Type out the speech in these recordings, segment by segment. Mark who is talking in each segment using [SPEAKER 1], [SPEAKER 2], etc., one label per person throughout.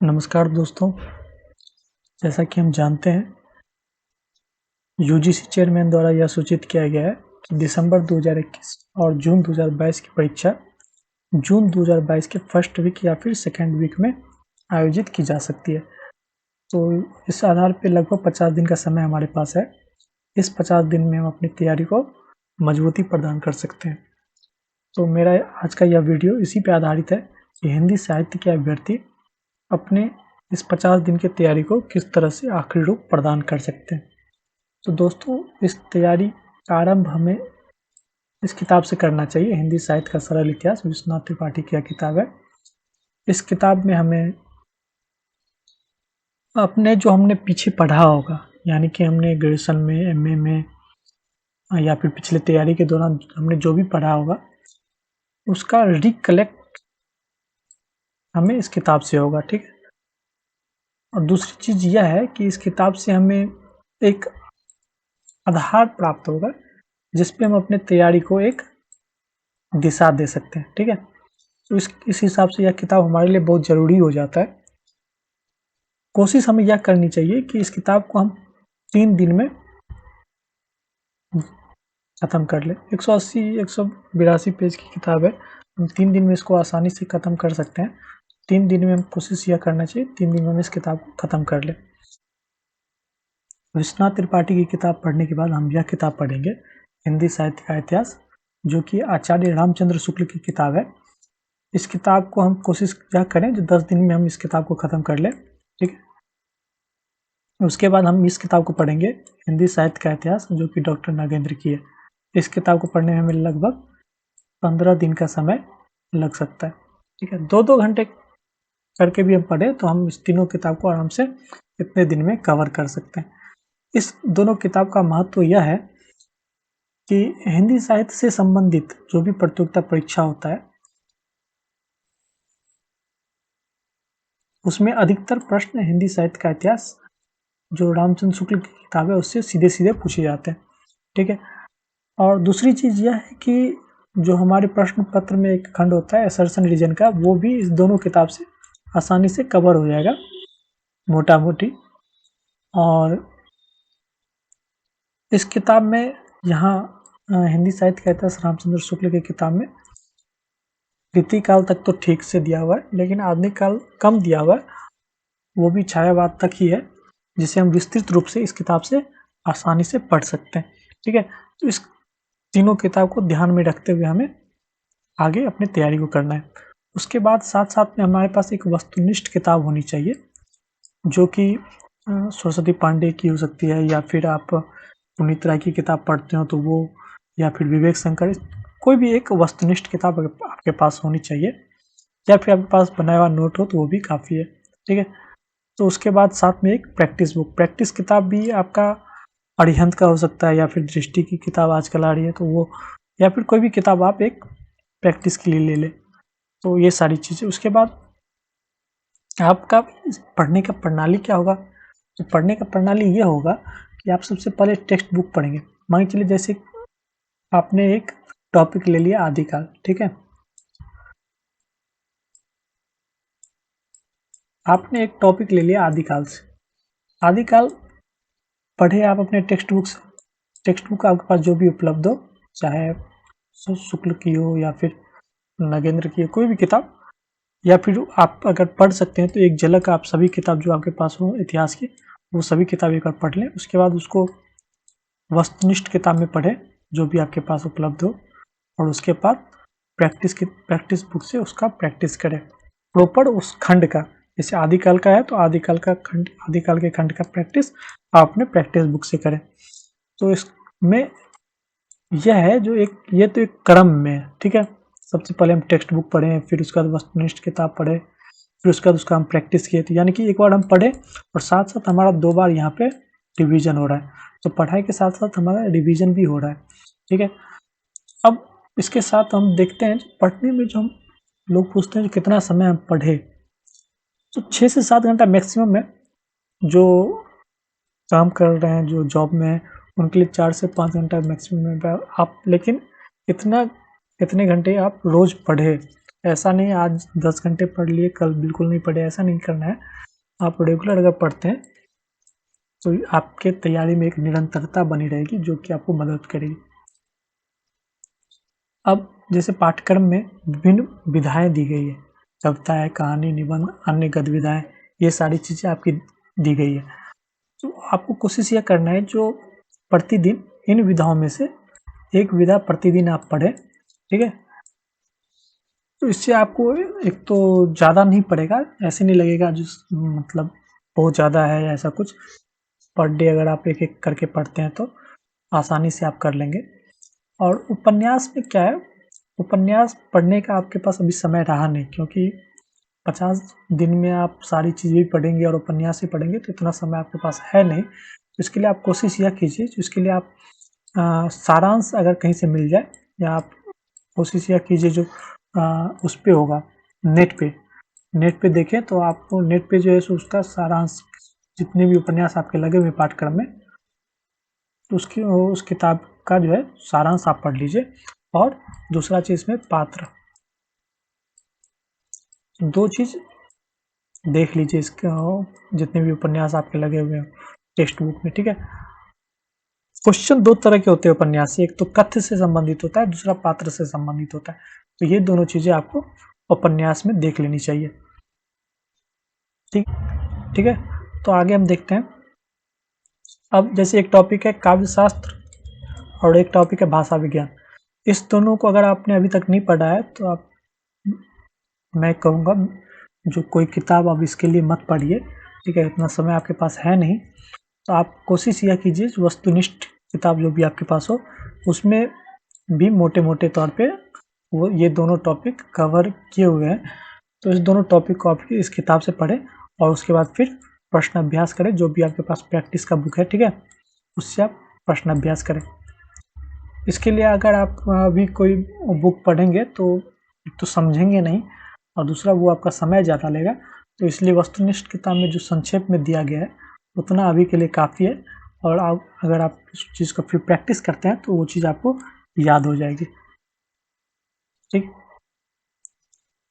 [SPEAKER 1] नमस्कार दोस्तों, जैसा कि हम जानते हैं यूजीसी चेयरमैन द्वारा यह सूचित किया गया है कि दिसंबर 2021 और जून 2022 की परीक्षा जून 2022 के फर्स्ट वीक या फिर सेकेंड वीक में आयोजित की जा सकती है। तो इस आधार पे लगभग 50 दिन का समय हमारे पास है। इस 50 दिन में हम अपनी तैयारी को मजबूती प्रदान कर सकते हैं। तो मेरा आज का यह वीडियो इसी पे आधारित है कि हिंदी साहित्य के अभ्यर्थी अपने इस 50 दिन की तैयारी को किस तरह से आखिरी रूप प्रदान कर सकते हैं। तो दोस्तों, इस तैयारी का आरंभ हमें इस किताब से करना चाहिए। हिंदी साहित्य का सरल इतिहास, विश्वनाथ त्रिपाठी की यह किताब है। इस किताब में हमें अपने जो हमने पीछे पढ़ा होगा, यानी कि हमने ग्रेजुएशन में, एमए में या फिर पिछले तैयारी के दौरान हमने जो भी पढ़ा होगा उसका रिकलेक्ट हमें इस किताब से होगा, ठीक है। और दूसरी चीज़ यह है कि इस किताब से हमें एक आधार प्राप्त होगा जिस पे हम अपने तैयारी को एक दिशा दे सकते हैं, ठीक है। तो इस हिसाब से यह किताब हमारे लिए बहुत ज़रूरी हो जाता है। कोशिश हमें यह करनी चाहिए कि इस किताब को हम 3 दिन में ख़त्म कर लें। 182 पेज की किताब है, हम 3 दिन में इसको आसानी से ख़त्म कर सकते हैं। 3 दिन में हम कोशिश यह करना चाहिए 3 दिन में हम इस किताब को ख़त्म कर लें। विश्वनाथ त्रिपाठी की किताब पढ़ने के बाद हम यह किताब पढ़ेंगे, हिंदी साहित्य का इतिहास, जो कि आचार्य रामचंद्र शुक्ल की किताब है। इस किताब को हम कोशिश यह करें जो 10 दिन में हम इस किताब को ख़त्म कर लें, ठीक है। उसके बाद हम इस किताब को पढ़ेंगे, हिंदी साहित्य का इतिहास, जो कि डॉक्टर नागेंद्र की है। इस किताब को पढ़ने में हमें लगभग 15 दिन का समय लग सकता है, ठीक है। 2-2 घंटे करके भी हम पढ़ें तो हम इस तीनों किताब को आराम से इतने दिन में कवर कर सकते हैं। इस दोनों किताब का महत्व यह है कि हिंदी साहित्य से संबंधित जो भी प्रतियोगिता परीक्षा होता है उसमें अधिकतर प्रश्न हिंदी साहित्य का इतिहास, जो रामचंद्र शुक्ल की किताब है, उससे सीधे-सीधे पूछे जाते हैं, ठीक है। और दूसरी चीज़ यह है कि जो हमारे प्रश्न पत्र में एक खंड होता है असर्शन रीजन का, वो भी इस दोनों किताब से आसानी से कवर हो जाएगा मोटा-मोटी। और इस किताब में यहाँ हिंदी साहित्य का इतिहास रामचंद्र शुक्ल की किताब में रीति काल तक तो ठीक से दिया हुआ है, लेकिन आधुनिक काल कम दिया हुआ है, वो भी छायावाद तक ही है, जिसे हम विस्तृत रूप से इस किताब से आसानी से पढ़ सकते हैं, ठीक है। तो इस तीनों किताब को ध्यान में रखते हुए हमें आगे अपनी तैयारी को करना है। उसके बाद साथ-साथ में हमारे पास एक वस्तुनिष्ठ किताब होनी चाहिए, जो कि सरस्वती पांडे की हो सकती है, या फिर आप पुनीत राय की किताब पढ़ते हो तो वो, या फिर विवेक शंकर, कोई भी एक वस्तुनिष्ठ किताब अगर आपके पास होनी चाहिए, या फिर आपके पास बनाया हुआ नोट हो तो वो भी काफ़ी है, ठीक है। तो उसके बाद साथ में एक प्रैक्टिस बुक, प्रैक्टिस किताब भी आपका अरिहंत का हो सकता है, या फिर दृष्टि की किताब आजकल आ रही है तो वो, या फिर कोई भी किताब आप एक प्रैक्टिस के लिए ले लें। तो ये सारी चीज़ें, उसके बाद आपका पढ़ने का प्रणाली क्या होगा? तो पढ़ने का प्रणाली ये होगा कि आप सबसे पहले टेक्स्ट बुक पढ़ेंगे। मान के चलिए जैसे आपने एक टॉपिक ले लिया आदिकाल, ठीक है। आपने एक टॉपिक ले लिया आदिकाल से, आदिकाल पढ़े आप अपने टेक्स्ट बुक से। टेक्स्ट बुक आपके पास जो भी उपलब्ध हो, चाहे शुक्ल की हो या फिर नगेंद्र की हो, कोई भी किताब, या फिर आप अगर पढ़ सकते हैं तो एक झलक आप सभी किताब जो आपके पास हो इतिहास की, वो सभी किताब एक बार पढ़ लें। उसके बाद उसको वस्तुनिष्ठ किताब में पढ़ें जो भी आपके पास उपलब्ध हो, और उसके बाद प्रैक्टिस बुक से उसका प्रैक्टिस करें प्रॉपर उस खंड का। जैसे आदिकाल का है तो आदिकाल के खंड का प्रैक्टिस आप अपने प्रैक्टिस बुक से करें। तो इसमें यह है जो एक, ये तो एक क्रम में है, ठीक है। सबसे पहले हम टेक्स्ट बुक पढ़ें, फिर उसके बाद वस्तुनिष्ठ किताब पढ़ें, फिर उसके बाद उसका हम प्रैक्टिस किए थे, यानी कि एक बार हम पढ़े और साथ साथ हमारा 2 बार यहाँ पे रिवीजन हो रहा है। तो पढ़ाई के साथ साथ हमारा रिवीजन भी हो रहा है, ठीक है। अब इसके साथ हम देखते हैं पढ़ने में, जो हम लोग पूछते हैं कितना समय हम पढ़े, तो 6 से 7 घंटा मैक्सिमम है। जो काम कर रहे हैं, जो जॉब में है, उनके लिए 4 से 5 घंटा मैक्सिमम है आप, लेकिन इतने घंटे आप रोज पढ़े ऐसा नहीं आज 10 घंटे पढ़ लिए कल बिल्कुल नहीं पढ़े, ऐसा नहीं करना है। आप रेगुलर अगर पढ़ते हैं तो आपके तैयारी में एक निरंतरता बनी रहेगी जो कि आपको मदद करेगी। अब जैसे पाठ्यक्रम में विभिन्न विधाएं दी गई है, कविता है, कहानी, निबंध, अन्य गद्य विधाएं, ये सारी चीज़ें आपकी दी गई है। तो आपको कोशिश यह करना है जो प्रतिदिन इन विधाओं में से एक विधा प्रतिदिन आप पढ़ें, ठीक है। तो इससे आपको एक तो ज़्यादा नहीं पड़ेगा, ऐसे नहीं लगेगा जो मतलब बहुत ज़्यादा है या ऐसा कुछ। पर डे अगर आप एक एक करके पढ़ते हैं तो आसानी से आप कर लेंगे। और उपन्यास में क्या है, उपन्यास पढ़ने का आपके पास अभी समय रहा नहीं, क्योंकि 50 दिन में आप सारी चीज़ें भी पढ़ेंगे और उपन्यास ही पढ़ेंगे तो इतना समय आपके पास है नहीं। तो इसके लिए आप कोशिश यह कीजिए, इसके लिए आप सारांश अगर कहीं से मिल जाए, या आप कोशिश यह कीजिए जो उस पे होगा नेट पे देखें तो आपको नेट पे जो है सो उसका सारांश, जितने भी उपन्यास आपके लगे हुए पाठ्यक्रम में, तो उसकी उस किताब का जो है सारांश आप पढ़ लीजिए। और दूसरा चीज़ में पात्र, दो चीज़ देख लीजिए इसका, जितने भी उपन्यास आपके लगे हुए हैं टेक्स्ट बुक में, ठीक है। क्वेश्चन दो तरह के होते हैं उपन्यास से, एक तो कथ्य से संबंधित होता है, दूसरा पात्र से संबंधित होता है। तो ये दोनों चीजें आपको उपन्यास में देख लेनी चाहिए, ठीक ठीक है। तो आगे हम देखते हैं। अब जैसे एक टॉपिक है काव्य शास्त्र और एक टॉपिक है भाषा विज्ञान। इस दोनों को अगर आपने अभी तक नहीं पढ़ा है तो आप, मैं कहूँगा जो कोई किताब आप इसके लिए मत पढ़िए, ठीक है, इतना समय आपके पास है नहीं। तो आप कोशिश यह कीजिए वस्तुनिष्ठ किताब जो भी आपके पास हो उसमें भी मोटे मोटे तौर पे वो ये दोनों टॉपिक कवर किए हुए हैं। तो इस दोनों टॉपिक को आप इस किताब से पढ़ें और उसके बाद फिर प्रश्न अभ्यास करें, जो भी आपके पास प्रैक्टिस का बुक है, ठीक है, उससे आप प्रश्न अभ्यास करें। इसके लिए अगर आप अभी कोई बुक पढ़ेंगे तो एक तो समझेंगे नहीं और दूसरा वो आपका समय ज़्यादा लेगा। तो इसलिए वस्तुनिष्ठ किताब में जो संक्षेप में दिया गया है उतना अभी के लिए काफ़ी है, और आप अगर आप इस चीज़ को फिर प्रैक्टिस करते हैं तो वो चीज़ आपको याद हो जाएगी, ठीक।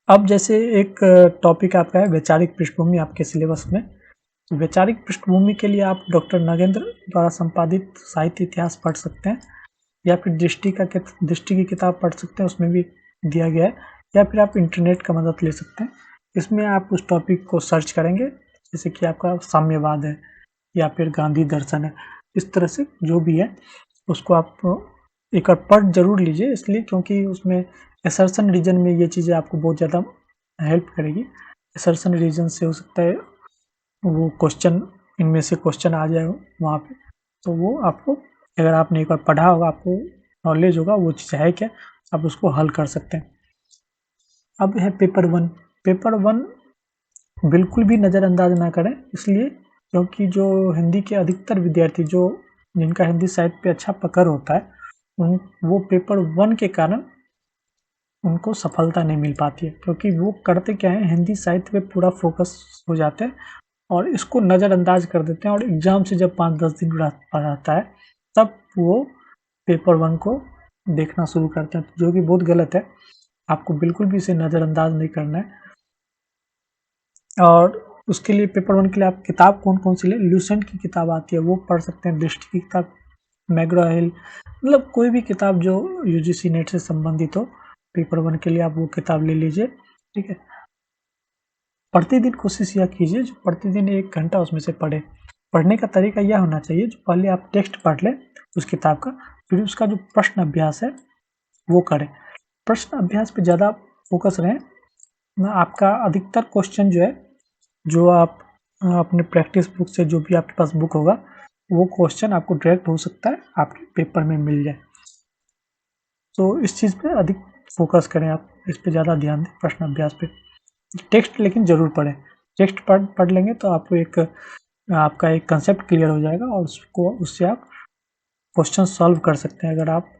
[SPEAKER 1] अब जैसे एक टॉपिक आपका है वैचारिक पृष्ठभूमि आपके सिलेबस में। तो वैचारिक पृष्ठभूमि के लिए आप डॉक्टर नगेंद्र द्वारा संपादित साहित्य इतिहास पढ़ सकते हैं, या फिर दृष्टि की किताब पढ़ सकते हैं, उसमें भी दिया गया है, या फिर आप इंटरनेट का मदद ले सकते हैं। इसमें आप उस टॉपिक को सर्च करेंगे, जैसे कि आपका साम्यवाद है या फिर गांधी दर्शन है, इस तरह से जो भी है उसको आप एक बार पढ़ जरूर लीजिए, इसलिए क्योंकि उसमें असर्शन रीजन में ये चीज़ें आपको बहुत ज़्यादा हेल्प करेगी। असर्शन रीजन से हो सकता है वो क्वेश्चन, इनमें से क्वेश्चन आ जाए वहाँ पे, तो वो आपको, अगर आपने एक बार पढ़ा होगा, आपको नॉलेज होगा वो चीज़ है क्या, आप उसको हल कर सकते हैं। अब है पेपर 1। पेपर 1 बिल्कुल भी नज़रअंदाज ना करें, इसलिए क्योंकि जो हिंदी के अधिकतर विद्यार्थी जो जिनका हिंदी साहित्य पे अच्छा पकड़ होता है वो पेपर 1 के कारण उनको सफलता नहीं मिल पाती है, क्योंकि वो करते क्या है, हिंदी साहित्य पे पूरा फोकस हो जाते हैं और इसको नज़रअंदाज कर देते हैं, और एग्ज़ाम से जब 5-10 दिन रहता है तब वो पेपर 1 को देखना शुरू करते हैं, जो कि बहुत गलत है। आपको बिल्कुल भी इसे नज़रअंदाज नहीं करना है। और उसके लिए पेपर 1 के लिए आप किताब कौन कौन सी लें, ल्यूसेंट की किताब आती है वो पढ़ सकते हैं, दृष्टि की किताब, मैग्रा हिल, मतलब कोई भी किताब जो यूजीसी नेट से संबंधित हो, पेपर 1 के लिए आप वो किताब ले लीजिए, ठीक है। प्रतिदिन कोशिश यह कीजिए जो प्रतिदिन 1 घंटा उसमें से पढ़े। पढ़ने का तरीका यह होना चाहिए जो पहले आप टेक्स्ट पढ़ लें उस किताब का, फिर उसका जो प्रश्न अभ्यास है वो करें। प्रश्न अभ्यास पे ज़्यादा फोकस रहें। आपका अधिकतर क्वेश्चन जो है, जो आप अपने प्रैक्टिस बुक से, जो भी आपके पास बुक होगा, वो क्वेश्चन आपको डायरेक्ट हो सकता है आपके पेपर में मिल जाए। तो इस चीज़ पे अधिक फोकस करें आप, इस पे ज़्यादा ध्यान दें प्रश्न अभ्यास पे। टेक्स्ट लेकिन ज़रूर पढ़ें, टेक्स्ट पढ़ लेंगे तो आपको एक आपका एक कंसेप्ट क्लियर हो जाएगा और उससे आप क्वेश्चन सॉल्व कर सकते हैं। अगर आप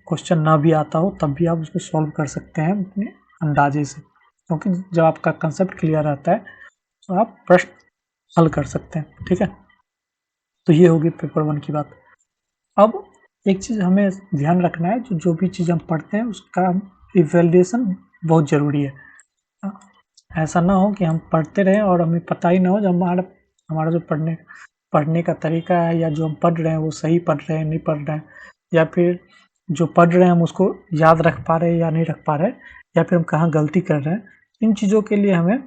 [SPEAKER 1] क्वेश्चन ना भी आता हो तब भी आप उसको सॉल्व कर सकते हैं अपने अंदाजे से, क्योंकि जब आपका कंसेप्ट क्लियर रहता है तो आप प्रश्न हल कर सकते हैं, ठीक है। तो ये होगी पेपर 1 की बात। अब एक चीज़ हमें ध्यान रखना है, जो भी चीज़ हम पढ़ते हैं उसका इवैल्यूएशन बहुत ज़रूरी है। ऐसा ना हो कि हम पढ़ते रहें और हमें पता ही ना हो, जब हमारा जो पढ़ने का तरीका है या जो हम पढ़ रहे हैं वो सही पढ़ रहे हैं, नहीं पढ़ रहे हैं, या फिर जो पढ़ रहे हैं हम उसको याद रख पा रहे हैं या नहीं रख पा रहे हैं, या फिर हम कहाँ गलती कर रहे हैं। इन चीज़ों के लिए हमें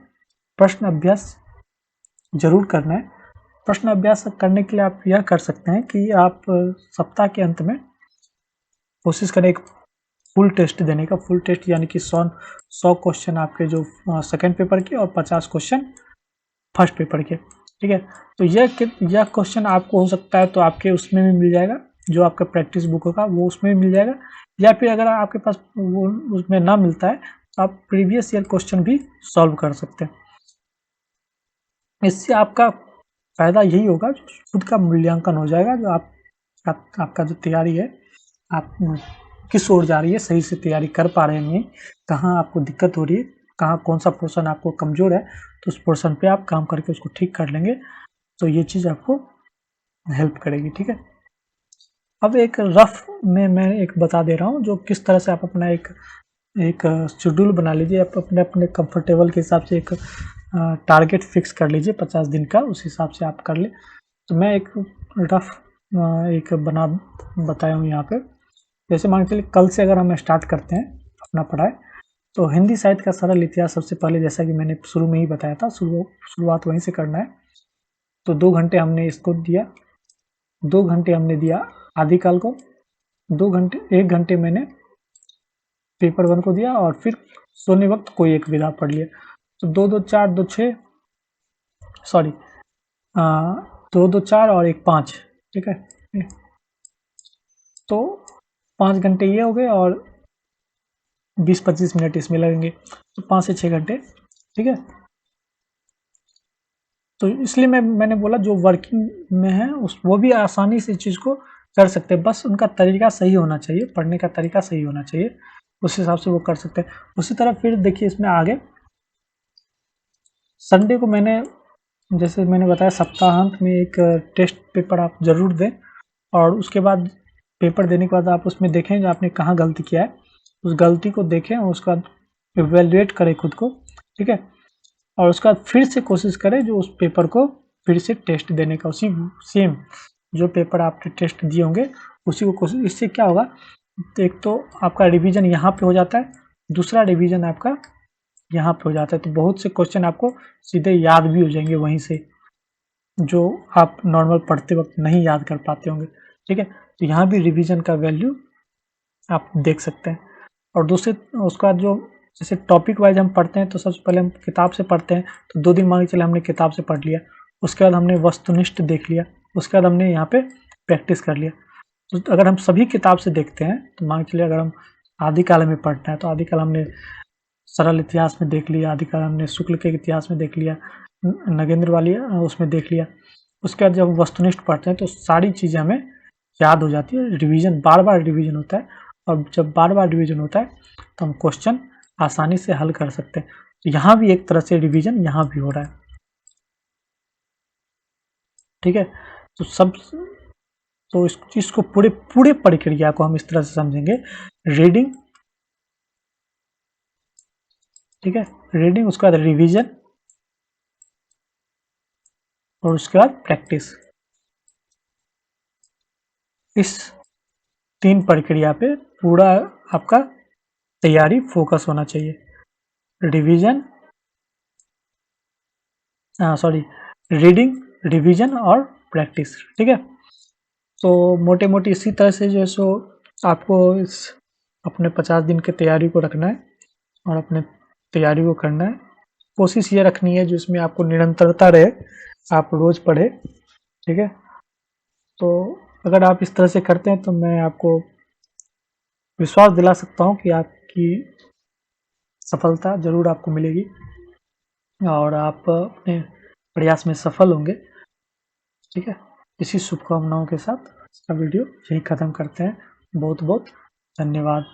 [SPEAKER 1] प्रश्न अभ्यास ज़रूर करना है। प्रश्न अभ्यास करने के लिए आप यह कर सकते हैं कि आप सप्ताह के अंत में कोशिश करें एक फुल टेस्ट देने का। फुल टेस्ट यानी कि 100 क्वेश्चन आपके जो सेकंड पेपर के और 50 क्वेश्चन फर्स्ट पेपर के, ठीक है। तो यह क्वेश्चन आपको हो सकता है तो आपके उसमें भी मिल जाएगा, जो आपका प्रैक्टिस बुक होगा वो उसमें भी मिल जाएगा, या फिर अगर आपके पास वो उसमें ना मिलता है तो आप प्रीवियस ईयर क्वेश्चन भी सॉल्व कर सकते हैं। इससे आपका फ़ायदा यही होगा, खुद का मूल्यांकन हो जाएगा, जो आपका जो तैयारी है, आप किस ओर जा रही है, सही से तैयारी कर पा रहे हैं नहीं, कहाँ आपको दिक्कत हो रही है, कहाँ कौन सा पोर्शन आपको कमज़ोर है, तो उस पोर्शन पे आप काम करके उसको ठीक कर लेंगे, तो ये चीज़ आपको हेल्प करेगी, ठीक है। अब एक रफ में मैं एक बता दे रहा हूँ, जो किस तरह से आप अपना एक शेड्यूल बना लीजिए, आप अपने कंफर्टेबल के हिसाब से एक टारगेट फिक्स कर लीजिए 50 दिन का, उस हिसाब से आप कर ले। तो मैं एक रफ एक बताया हूँ यहाँ पे। जैसे मान के चलिए कल से अगर हम स्टार्ट करते हैं अपना पढ़ाई, तो हिंदी साहित्य का सरल इतिहास सबसे पहले, जैसा कि मैंने शुरू में ही बताया था, शुरुआत वहीं से करना है। तो 2 घंटे हमने इसको दिया, 2 घंटे हमने दिया आदिकाल को, 2 घंटे 1 घंटे मैंने पेपर 1 को दिया, और फिर सोने वक्त कोई एक विधा पढ़ लिया। तो 2 2 4 2 6 सॉरी 2 2 4 और 1 5, ठीक है। तो 5 घंटे ये हो गए और 20-25 मिनट इसमें लगेंगे, तो 5 से 6 घंटे, ठीक है। तो इसलिए मैंने बोला जो वर्किंग में है वो भी आसानी से इस चीज़ को कर सकते हैं, बस उनका तरीका सही होना चाहिए, पढ़ने का तरीका सही होना चाहिए, उस हिसाब से वो कर सकते हैं। उसी तरह फिर देखिए इसमें आगे संडे को मैंने, जैसे मैंने बताया, सप्ताहांत में एक टेस्ट पेपर आप ज़रूर दें, और उसके बाद पेपर देने के बाद आप उसमें देखें कि आपने कहाँ गलती किया है, उस गलती को देखें और उसके बाद इवैल्यूएट करें खुद को, ठीक है। और उसके बाद फिर से कोशिश करें जो उस पेपर को फिर से टेस्ट देने का, उसी सेम जो पेपर आपने टेस्ट दिए होंगे उसी को कोशिश। इससे क्या होगा, तो एक तो आपका रिवीजन यहाँ पे हो जाता है, दूसरा रिवीजन आपका यहाँ पे हो जाता है, तो बहुत से क्वेश्चन आपको सीधे याद भी हो जाएंगे वहीं से, जो आप नॉर्मल पढ़ते वक्त नहीं याद कर पाते होंगे, ठीक है। तो यहाँ भी रिवीजन का वैल्यू आप देख सकते हैं। और दूसरे उसका जो जैसे टॉपिक वाइज हम पढ़ते हैं, तो सबसे पहले हम किताब से पढ़ते हैं, तो 2 दिन मान के चले हमने किताब से पढ़ लिया, उसके बाद हमने वस्तुनिष्ठ देख लिया, उसके बाद हमने यहाँ पे प्रैक्टिस कर लिया। तो अगर हम सभी किताब से देखते हैं, तो मान के चलिए अगर हम आदिकाल में पढ़ते हैं, तो आदिकाल हमने सरल इतिहास में देख लिया, आदिकाल हमने शुक्ल के इतिहास में देख लिया, नगेंद्र वाली उसमें देख लिया। उसके बाद जब वस्तुनिष्ठ पढ़ते हैं तो सारी चीज़ें हमें याद हो जाती है, रिवीजन बार-बार रिवीजन होता है, और जब बार-बार रिवीजन होता है तो हम क्वेश्चन आसानी से हल कर सकते हैं। तो यहाँ भी एक तरह से रिवीजन यहाँ भी हो रहा है, ठीक है। तो इस चीज़ को पूरे प्रक्रिया को हम इस तरह से समझेंगे, रीडिंग, ठीक है, रीडिंग, उसके बाद रिवीजन और उसके बाद प्रैक्टिस। इस 3 प्रक्रिया पे पूरा आपका तैयारी फोकस होना चाहिए, रिवीजन रीडिंग, रिवीजन और प्रैक्टिस, ठीक है। तो मोटे मोटी इसी तरह से जो है सो आपको इस अपने 50 दिन की तैयारी को रखना है और अपने तैयारी को करना है। कोशिश ये रखनी है जिसमें आपको निरंतरता रहे, आप रोज़ पढ़े, ठीक है। तो अगर आप इस तरह से करते हैं तो मैं आपको विश्वास दिला सकता हूँ कि आपकी सफलता ज़रूर आपको मिलेगी और आप अपने प्रयास में सफल होंगे, ठीक है। इसी शुभकामनाओं के साथ इसका वीडियो यही ख़त्म करते हैं। बहुत बहुत धन्यवाद।